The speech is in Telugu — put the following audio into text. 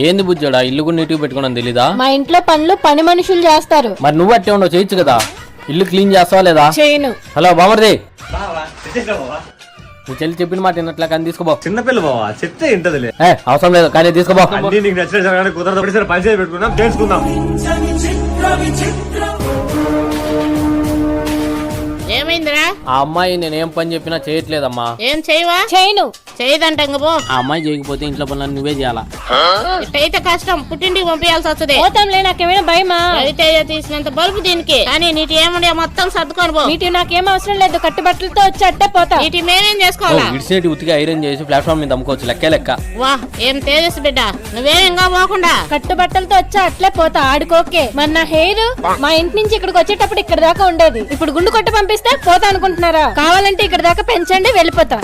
ఏంది బుజ్జోడా ఇల్లు కూడా నీట్గా పెట్టుకోవడం తెలీదా? మా ఇంట్లో పనులు పని మనుషులు చేస్తారు. మరి నువ్వు అట్టే ఉండవు చేయొచ్చు కదా. ఇల్లు క్లీన్ చేస్తావా లేదా? చేయను. హలో బామర్ది, నీ చెల్లి చెప్పిన మాట విన్నట్లా కానీ తీసుకోబో. చిన్నపిల్ల బావా చెప్తే ఇంటదిలే. అవసరం లేదు కానీ తీసుకోబో. అన్ని నీకు నచ్చిన జరగడానికి కుదరదు. పరిచయం పెట్టుకుందాం, తెలుసుకుందాం. ఏమైందిరా? ఆ అమ్మాయి నేనేం పని చెప్పినా చేయట్లేదమ్మా. ఏం చేయవా? చేయను. చేయదంట ఇంక పో. ఆ అమ్మాయి చేయకపోతే ఇంట్లో పనులు నువ్వే చేయాలా? ఇట్టయితే కష్టం, పుట్టింటికి పంపించాల్సి వస్తుంది. పోతాంలే, నాకేమైనా భయమా? అయితే తీసినంత బల్బు దీనికి. కానీ నీటి ఏముండే మొత్తం సర్దుకొని పో. నీటి నాకేం అవసరం లేదు, కట్టుబట్టలతో వచ్చి అట్టే పోతా. నీటి మేమేం చేసుకోవాలా? ఇడిసేటి ఉతికి ఐరన్ చేసి ప్లాట్ఫామ్ మీద అమ్ముకోవచ్చు. లెక్కే లెక్క. వా ఏం తేజస్ బిడ్డ, నువ్వేంగా పోకుండా కట్టుబట్టలతో వచ్చి అట్లే పోతా. ఆడుకోకే. మరి నా హెయిర్ మా ఇంటి నుంచి ఇక్కడికి వచ్చేటప్పుడు ఇక్కడ దాకా ఉండేది. ఇప్పుడు గుండు కొట్టి పంపిస్తే పోతా అనుకుంటున్నారా? కావాలంటే ఇక్కడ దాకా పెంచండి, వెళ్ళిపోతా.